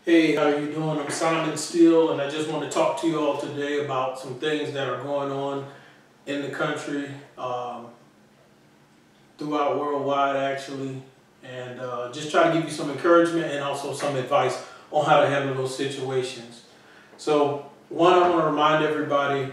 Hey, how are you doing? I'm Simon Steele, and I just want to talk to you all today about some things that are going on in the country, throughout worldwide actually, and just try to give you some encouragement and also some advice on how to handle those situations. So, one, I want to remind everybody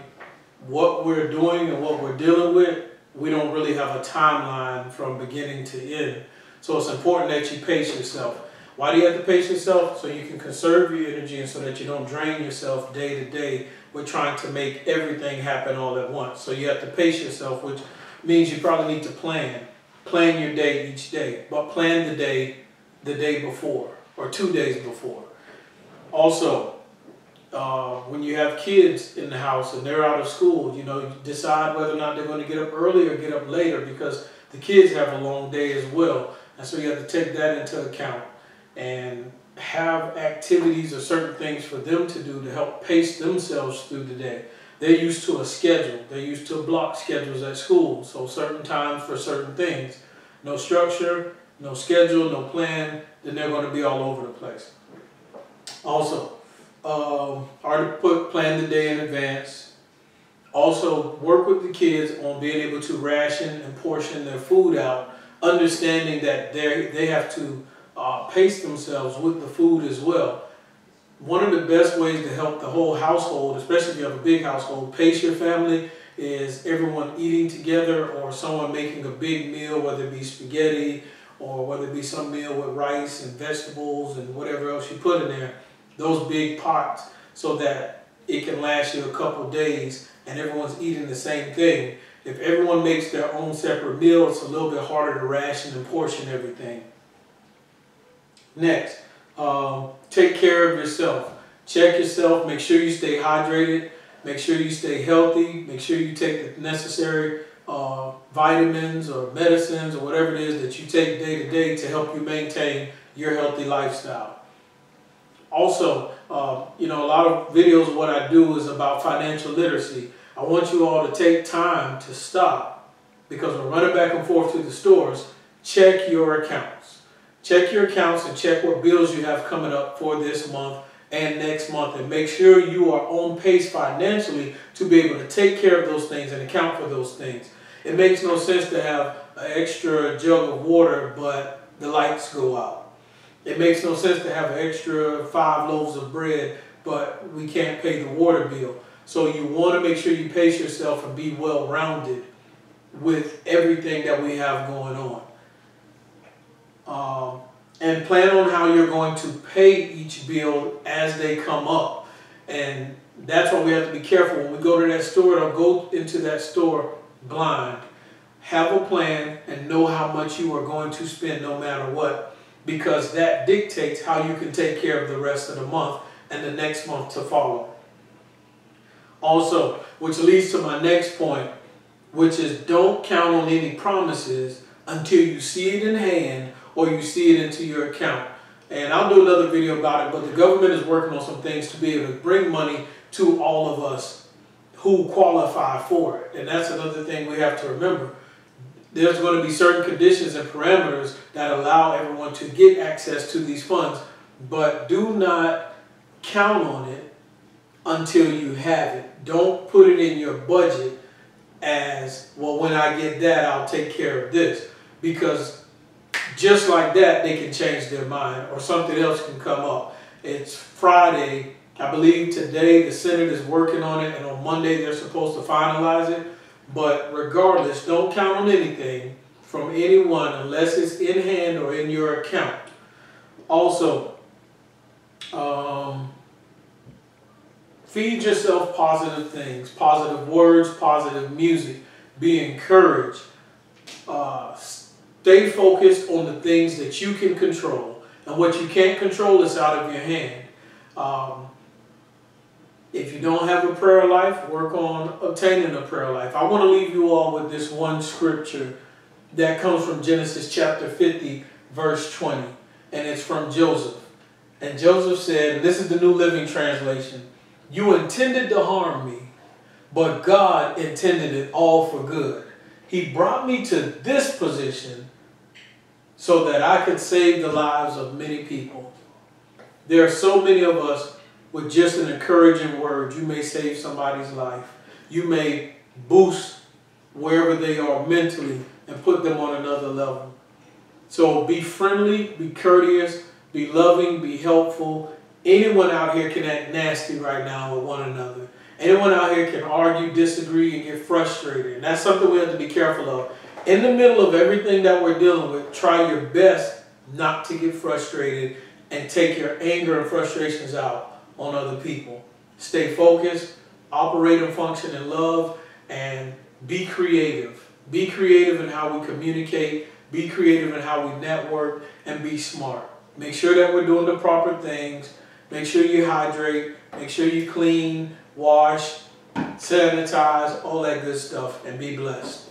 what we're doing and what we're dealing with. We don't really have a timeline from beginning to end. So it's important that you pace yourself. Why do you have to pace yourself? So you can conserve your energy and so that you don't drain yourself day to day with trying to make everything happen all at once. So you have to pace yourself, which means you probably need to plan. Plan your day each day, but plan the day before or 2 days before. Also, when you have kids in the house and they're out of school, you decide whether or not they're going to get up early or get up later, because the kids have a long day as well. And so you have to take that into account and have activities or certain things for them to do to help pace themselves through the day. They're used to a schedule. They're used to block schedules at school. So certain times for certain things. No structure, no schedule, no plan, then they're going to be all over the place. Also, plan the day in advance. Also, work with the kids on being able to ration and portion their food out, understanding that they have to pace themselves with the food as well. One of the best ways to help the whole household, especially if you have a big household, pace your family, is everyone eating together or someone making a big meal, whether it be spaghetti or whether it be some meal with rice and vegetables and whatever else you put in there. Those big pots, so that it can last you a couple days and everyone's eating the same thing. If everyone makes their own separate meal, it's a little bit harder to ration and portion everything. Next, take care of yourself. Check yourself, make sure you stay hydrated, make sure you stay healthy, make sure you take the necessary vitamins or medicines or whatever it is that you take day to day to help you maintain your healthy lifestyle. Also, a lot of videos of what I do is about financial literacy. I want you all to take time to stop, because we're running back and forth to the stores. Check your accounts. Check your accounts and check what bills you have coming up for this month and next month, and make sure you are on pace financially to be able to take care of those things and account for those things. It makes no sense to have an extra jug of water but the lights go out. It makes no sense to have an extra 5 loaves of bread, but we can't pay the water bill. So you want to make sure you pace yourself and be well-rounded with everything that we have going on. And plan on how you're going to pay each bill as they come up. And that's why we have to be careful. When we go to that store, don't go into that store blind. Have a plan and know how much you are going to spend no matter what, because that dictates how you can take care of the rest of the month and the next month to follow. Also, which leads to my next point, which is don't count on any promises until you see it in hand or you see it into your account. And I'll do another video about it, but the government is working on some things to be able to bring money to all of us who qualify for it. And that's another thing we have to remember. There's going to be certain conditions and parameters that allow everyone to get access to these funds, but do not count on it until you have it. Don't put it in your budget as, well, when I get that, I'll take care of this. Because just like that, they can change their mind or something else can come up. It's Friday. I believe today the Senate is working on it, and on Monday they're supposed to finalize it. But regardless, don't count on anything from anyone unless it's in hand or in your account. Also, feed yourself positive things, positive words, positive music. Be encouraged. Stay focused on the things that you can control. And what you can't control is out of your hand. If you don't have a prayer life, work on obtaining a prayer life. I want to leave you all with this one scripture that comes from Genesis chapter 50, verse 20. And it's from Joseph. And Joseph said, and this is the New Living Translation, "You intended to harm me, but God intended it all for good. He brought me to this position so that I could save the lives of many people." There are so many of us with just an encouraging word. You may save somebody's life. You may boost wherever they are mentally and put them on another level. So be friendly, be courteous, be loving, be helpful. Anyone out here can act nasty right now with one another. Anyone out here can argue, disagree, and get frustrated. And that's something we have to be careful of. In the middle of everything that we're dealing with, try your best not to get frustrated and take your anger and frustrations out on other people. Stay focused, operate and function in love, and be creative. Be creative in how we communicate, be creative in how we network, and be smart. Make sure that we're doing the proper things. Make sure you hydrate, make sure you clean, wash, sanitize, all that good stuff, and be blessed.